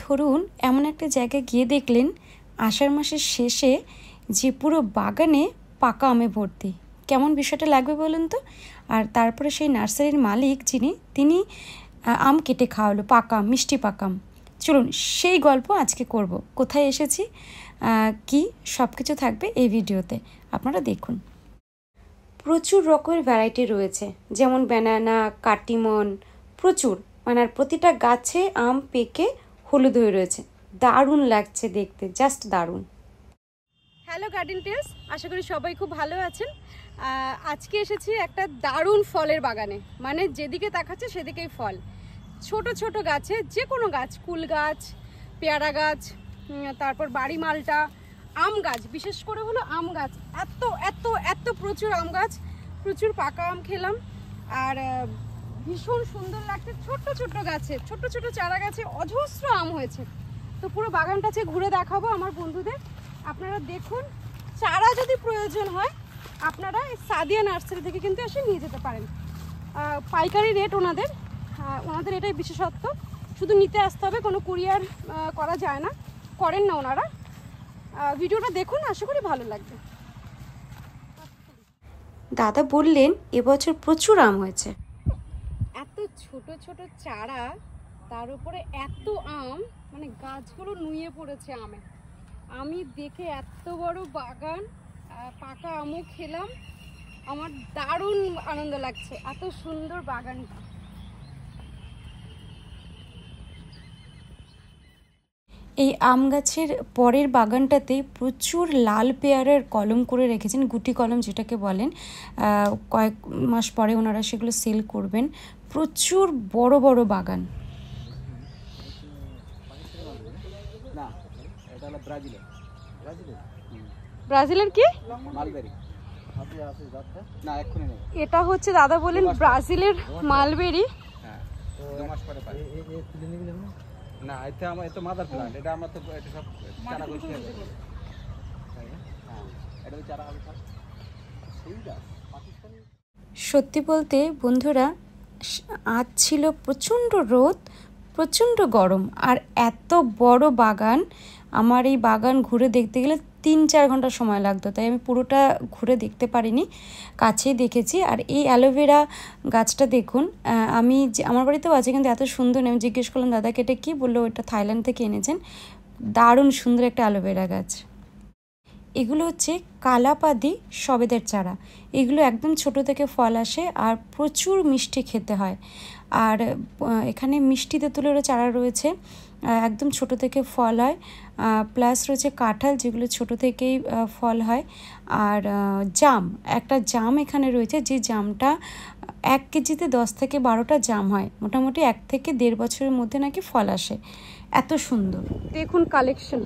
ধরুন এমন একটা জায়গায় গিয়ে দেখলেন আষাঢ় মাসের শেষে যে পুরো বাগানে পাকা আমে ভর্তি, কেমন বিষয়টা লাগবে বলুন তো। আর তারপরে সেই নার্সারির মালিক তিনি আম কেটে খাওয়ালো, পাকা আম, মিষ্টি পাকা আম। চলুন সেই গল্প আজকে করব। কোথায় এসেছি, কি সব কিছু থাকবে এই ভিডিওতে, আপনারা দেখুন। প্রচুর রকমের ভ্যারাইটি রয়েছে, যেমন ব্যানানা, কাটিমন, প্রচুর, মানে আর প্রতিটা গাছে আম পেকে হলুদ হয়ে রয়েছে। দারুণ লাগছে দেখতে, জাস্ট দারুণ। হ্যালো গার্ডেন টেলস, আশা করি সবাই খুব ভালো আছেন। আজকে এসেছি একটা দারুণ ফলের বাগানে, মানে যেদিকে তাকাচ্ছে সেদিকেই ফল। ছোট ছোট গাছে, যে কোনো গাছ, কুল গাছ, পেয়ারা গাছ, তারপর বাড়ি মালটা, আম গাছ, বিশেষ করে হলো আম গাছ। এত এত এত প্রচুর আম গাছ, প্রচুর পাকা আম খেলাম। আর ভীষণ সুন্দর লাগছে। ছোট্ট ছোট্ট গাছে, ছোট্ট ছোট্ট চারা গাছে অজস্র আম হয়েছে। তো পুরো বাগানটাকে ঘুরে দেখাবো আমার বন্ধুদের। আপনারা দেখুন, চারা যদি প্রয়োজন হয় আপনারা সাদিয়া নার্সারি থেকে কিন্তু এসে নিয়ে যেতে পারেন। পাইকারি রেট ওনাদের এটাই বিশেষত্ব। শুধু নিতে আসতে হবে, কোনো কুরিয়ার করা যায় না, করেন না ওনারা। ভিডিওটা দেখুন, আশা করি ভালো লাগবে। দাদা বললেন এবছর প্রচুর আম হয়েছে। এত ছোট ছোট চারা, তার উপরে এত আম, মানে গাছগুলো নুয়ে পড়েছে আমে। আমি দেখে এত বড় বাগান, পাকা আমও খেলাম, আমার দারুণ আনন্দ লাগছে। এত সুন্দর বাগানটা। এই আম গাছের পরের বাগানটাতে প্রচুর লাল পেয়ারার কলম করে রেখেছেন, গুটি কলম যেটাকে বলেন। কয়েক মাস পরে ওনারা সেগুলো সেল করবেন। প্রচুর বড় বড় বাগান। ব্রাজিলের কি? এটা হচ্ছে দাদা বলেন ব্রাজিলের মালবেরি। না, এটা আমার এটা মাদার প্ল্যান্ট, এটা আমরা তো এটা সব চারা বসিয়ে দেব। এটা চারা হবে সব সেই গাছ পাকিস্তানি। সত্যি বলতে বন্ধুরা, আজ ছিল প্রচণ্ড রোদ, প্রচণ্ড গরম, আর এত বড় বাগান। আমার এই বাগান ঘুরে দেখতে গেলে 3-4 ঘন্টা সময় লাগতো, তাই আমি পুরোটা ঘুরে দেখতে পারিনি, কাছেই দেখেছি। আর এই অ্যালোভেরা গাছটা দেখুন, আমার বাড়িতেও আছে, কিন্তু এত সুন্দর। আমি জিজ্ঞেস করলাম দাদাকে এটা কী, বললো এটা থাইল্যান্ড থেকে এনেছেন। দারুণ সুন্দর একটা অ্যালোভেরা গাছ। এগুলো হচ্ছে কালাপাদি সবেদের চারা। এগুলো একদম ছোট থেকে ফল আসে আর প্রচুর মিষ্টি খেতে হয়। আর এখানে মিষ্টি তেঁতুলেরও চারা রয়েছে, একদম ছোট থেকে ফল হয়। প্লাস রয়েছে কাঁঠাল, যেগুলো ছোট থেকেই ফল হয়। আর একটা জাম এখানে রয়েছে, যে জামটা 1 কেজিতে 10 থেকে 12টা জাম হয়। মোটামুটি 1 থেকে 1.5 বছরের মধ্যে নাকি ফল আসে। এত সুন্দর দেখুন কালেকশন,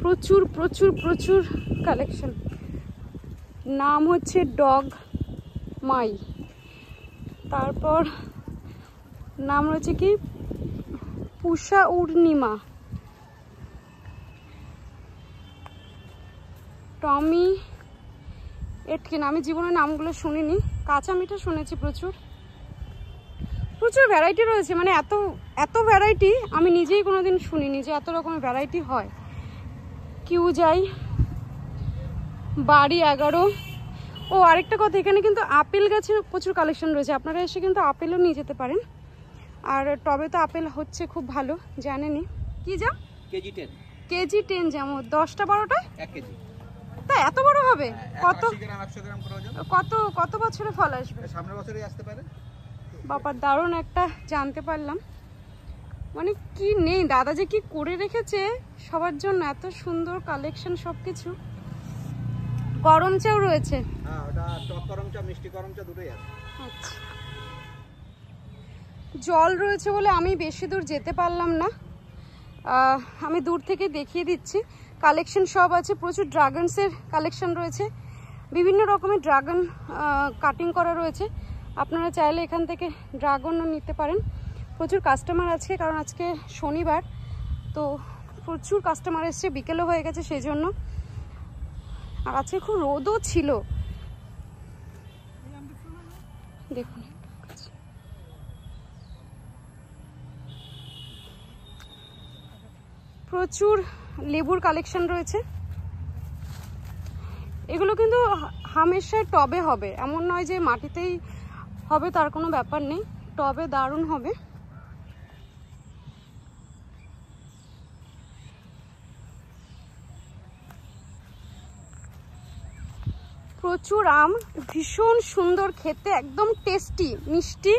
প্রচুর প্রচুর প্রচুর কালেকশন। নাম হচ্ছে ডগ মাই, তারপর নাম রয়েছে কি পুষা উর্ণিমা, টমি এটকিন। আমি জীবনে নামগুলো শুনিনি। কাঁচা মিঠা শুনেছি। প্রচুর প্রচুর ভ্যারাইটি রয়েছে, মানে এত এত ভ্যারাইটি আমি নিজেই কোনোদিন শুনিনি যে এত রকমের ভ্যারাইটি হয়। কিউ যাই, বাড়ি 11। ও আরেকটা কথা, এখানে কিন্তু আপেল গাছের প্রচুর কালেকশন রয়েছে, আপনারা এসে কিন্তু আপেলও নিয়ে যেতে পারেন। আর টবে তো আপেল হচ্ছে খুব ভালো, জানেনই। কি যা কেজি 10 যেমন 10টা 12টা 1 কেজি। তা এত বড় হবে? কত 80 গ্রাম 100 গ্রাম করে ওজন। কত বছরে ফল আসবে? সামনের বছরই আসতে পারে। বাবা, দারুণ একটা জানতে পারলাম। মানে কি নেই, দাদা যে কি করে রেখেছে সবার জন্য, এত সুন্দর কালেকশন সবকিছু। গরম চাও রয়েছে। হ্যাঁ, ওটা টক গরম চা, মিষ্টি গরম চা দুটোই আছে। আচ্ছা, জল রয়েছে বলে আমি বেশি দূর যেতে পারলাম না, আমি দূর থেকে দেখিয়ে দিচ্ছি। কালেকশন সব আছে, প্রচুর ড্রাগনসের কালেকশন রয়েছে, বিভিন্ন রকমের ড্রাগন কাটিং করা রয়েছে। আপনারা চাইলে এখান থেকে ড্রাগনও নিতে পারেন। প্রচুর কাস্টমার আছে, কারণ আজকে শনিবার, তো প্রচুর কাস্টমার এসছে, বিকেলও হয়ে গেছে সেই জন্য। আর আজকে খুব রোদও ছিল। দেখুন প্রচুর লেবুর কালেকশন রয়েছে। এগুলো কিন্তু হামেশাই টবে হবে, এমন নয় যে মাটিতেই হবে, তার কোনো ব্যাপার নেই, টবে দারুণ হবে। প্রচুর আম, ভীষণ সুন্দর খেতে, একদম টেস্টি, মিষ্টি,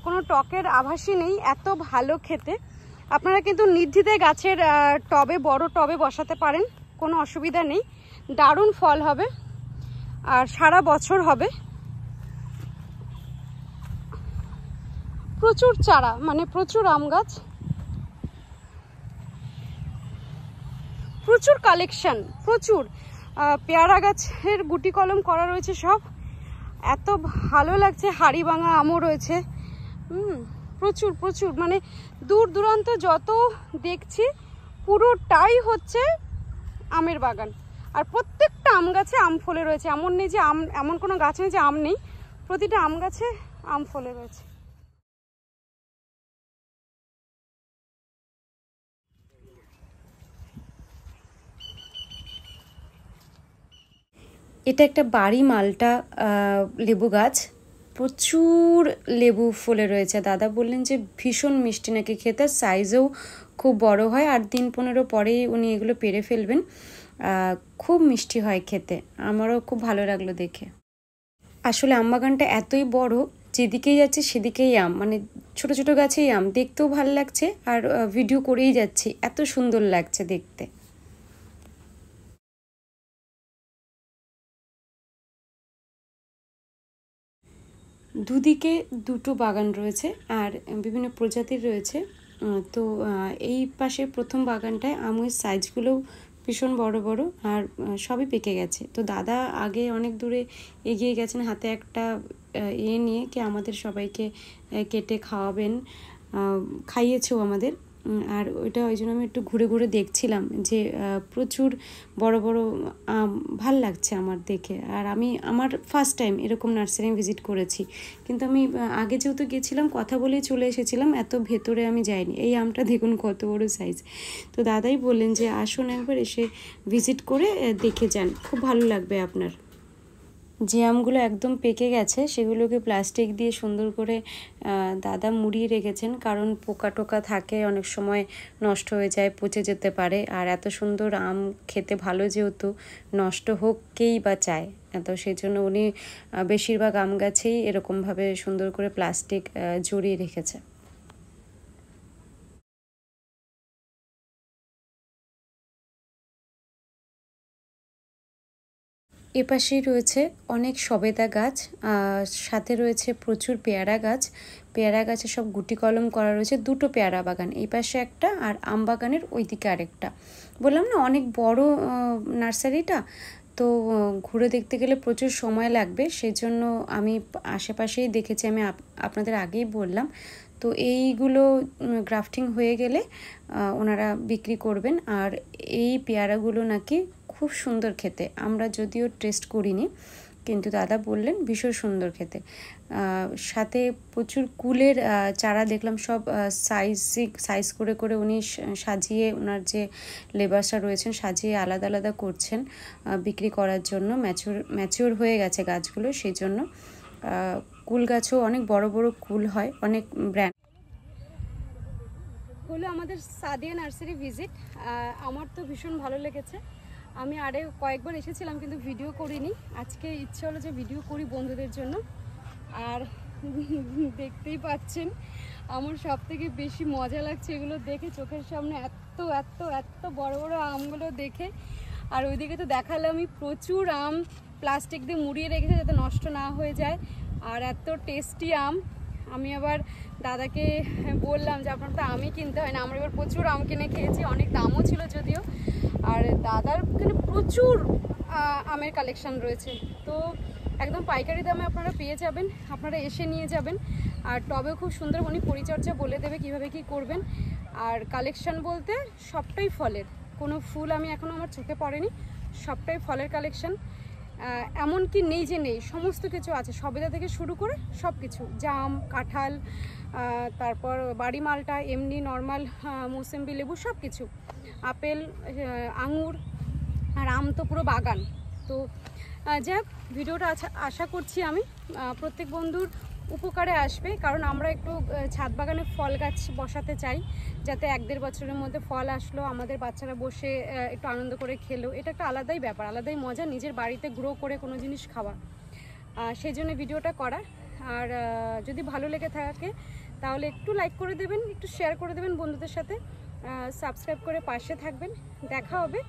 কোনো টকের আভাসই নেই, এত ভালো খেতে। আপনারা কিন্তু নির্দ্বিধায় গাছের টবে, বড় টবে বসাতে পারেন, কোনো অসুবিধা নেই, দারুণ ফল হবে আর সারা বছর হবে। প্রচুর চারা, মানে প্রচুর আম গাছ, প্রচুর কালেকশন, প্রচুর পেয়ারা গাছের গুটি কলম করা রয়েছে সব, এত ভালো লাগছে। হাড়ি ভাঙা আমও রয়েছে, প্রচুর প্রচুর, মানে দূর দূরান্ত যত দেখছি পুরোটাই হচ্ছে আমের বাগান। আর প্রত্যেকটা আম গাছে আম ফলে রয়েছে, এমন নেই যে আম, এমন কোনো গাছ নেই যে আম নেই, প্রতিটা আম গাছে আম ফলে রয়েছে। এটা একটা বাড়ি মালটা লেবু গাছ, প্রচুর লেবু ফলে রয়েছে। দাদা বললেন যে ভীষণ মিষ্টি নাকি খেতে, সাইজেও খুব বড় হয়, আর 15 পরেই উনি এগুলো পেরে ফেলবেন। খুব মিষ্টি হয় খেতে, আমারও খুব ভালো লাগলো দেখে। আসলে আম বাগানটা এতই বড়, যেদিকেই যাচ্ছে সেদিকেই আম, মানে ছোট ছোট গাছেই আম, দেখতেও ভালো লাগছে আর ভিডিও করেই যাচ্ছি, এত সুন্দর লাগছে দেখতে। দুদিকে দুটো বাগান রয়েছে আর বিভিন্ন প্রজাতির রয়েছে। তো এই পাশে প্রথম বাগানটায় আমের সাইজগুলোও ভীষণ বড় বড় আর সবই পেকে গেছে। তো দাদা আগে অনেক দূরে এগিয়ে গেছেন হাতে একটা নিয়ে, কি আমাদের সবাইকে কেটে খাওয়াবেন, খাইয়েছেও আমাদের। আর ওইটা ওই জন্য আমি একটু ঘুরে ঘুরে দেখছিলাম যে প্রচুর বড় বড় আম, ভাল লাগছে আমার দেখে। আর আমি আমার ফার্স্ট টাইম এরকম নার্সারি ভিজিট করেছি, কিন্তু আমি আগে যেহেতু গেছিলাম কথা বলেই চলে এসেছিলাম, এত ভেতরে আমি যাইনি। এই আমটা দেখুন কত বড় সাইজ। তো দাদাই বললেন যে আসুন একবার এসে ভিজিট করে দেখে যান, খুব ভালো লাগবে আপনার। যে আমগুলো একদম পেকে গেছে সেগুলোকে প্লাস্টিক দিয়ে সুন্দর করে দাদা মুড়িয়ে রেখেছেন, কারণ পোকা টোকা থাকে, অনেক সময় নষ্ট হয়ে যায়, পচে যেতে পারে। আর এত সুন্দর আম খেতে ভালো, যেহেতু নষ্ট হোক কেই বা চায়, তো সেই জন্য উনি বেশিরভাগ আম গাছেই এরকমভাবে সুন্দর করে প্লাস্টিক জড়িয়ে রেখেছে। এপাশেই রয়েছে অনেক সবেদা গাছ, সাথে রয়েছে প্রচুর পেয়ারা গাছ। পেয়ারা গাছে সব গুটি কলম করা রয়েছে, দুটো পেয়ারা বাগান, এই পাশে একটা আর আম বাগানের ওইদিকে আরেকটা। বললাম না অনেক বড় নার্সারিটা, তো ঘুরে দেখতে গেলে প্রচুর সময় লাগবে, সেই জন্য আমি আশেপাশেই দেখেছি, আমি আপনাদের আগেই বললাম। তো এইগুলো গ্রাফটিং হয়ে গেলে ওনারা বিক্রি করবেন। আর এই পেয়ারাগুলো নাকি খুব সুন্দর খেতে, আমরা যদিও টেস্ট করিনি, কিন্তু দাদা বললেন ভীষণ সুন্দর খেতে। সাথে প্রচুর কুলের চারা দেখলাম, সব সাইজ করে করে উনি সাজিয়ে, ওনার যে লেবারসরা রয়েছেন সাজিয়ে আলাদা আলাদা করছেন বিক্রি করার জন্য। ম্যাচিওর হয়ে গেছে গাছগুলো, সেই জন্য। কুল গাছও অনেক বড় বড় কুল হয়, অনেক ব্র্যান্ড। হলো আমাদের সাদিয়া নার্সারি ভিজিট, আমার তো ভীষণ ভালো লেগেছে। আমি আরে কয়েকবার এসেছিলাম কিন্তু ভিডিও করিনি, আজকে ইচ্ছে হলো যে ভিডিও করি বন্ধুদের জন্য। আর দেখতেই পাচ্ছেন আমার সব থেকে বেশি মজা লাগছে এগুলো দেখে, চোখের সামনে এত এত এত বড় বড় আমগুলো দেখে। আর ওইদিকে তো দেখালে আমি প্রচুর আম প্লাস্টিক দিয়ে মুড়িয়ে রেখেছে যাতে নষ্ট না হয়ে যায়, আর এত টেস্টি আম। আমি আবার দাদাকে বললাম যে আপনার তো আমই কিনতে হয় না, আমরা এবার প্রচুর আম কিনে খেয়েছি, অনেক দামও ছিল যদিও। আর দাদার এখানে প্রচুর আমের কালেকশন রয়েছে, তো একদম পাইকারি দামে আপনারা পেয়ে যাবেন, আপনারা এসে নিয়ে যাবেন। আর টবেও খুব সুন্দর উনি পরিচর্যা বলে দেবে কিভাবে কি করবেন। আর কালেকশন বলতে সবটাই ফলের, কোনো ফুল আমি এখনও আমার চোখে পড়েনি, সবটাই ফলের কালেকশন। এমন কি নেই যে নেই, সমস্ত কিছু আছে, সবেদা থেকে শুরু করে সব কিছু, জাম, কাঁঠাল, তারপর বাড়ি মালটা, এমনি নর্মাল মৌসুম্বি লেবু, সব কিছু। আপেল, আঙুর আর আম তো পুরো বাগান। তো যাক, ভিডিওটা আশা করছি আমি প্রত্যেক বন্ধুর উপকারে আসবে, কারণ আমরা একটু ছাদ বাগানে ফল গাছ বসাতে চাই, যাতে 1-1.5 বছরের মধ্যে ফল আসলো, আমাদের বাচ্চারা বসে একটু আনন্দ করে খেলো। এটা একটা আলাদাই ব্যাপার, আলাদাই মজা নিজের বাড়িতে গ্রো করে কোনো জিনিস খাওয়া। সেই জন্য ভিডিওটা করা। আর যদি ভালো লেগে থাকে তাহলে একটু লাইক করে দেবেন, একটু শেয়ার করে দেবেন বন্ধুদের সাথে, সাবস্ক্রাইব করে পাশে থাকবেন। দেখা হবে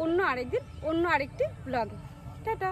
অন্য আরেকদিন অন্য আরেকটি ব্লগে। টাটা।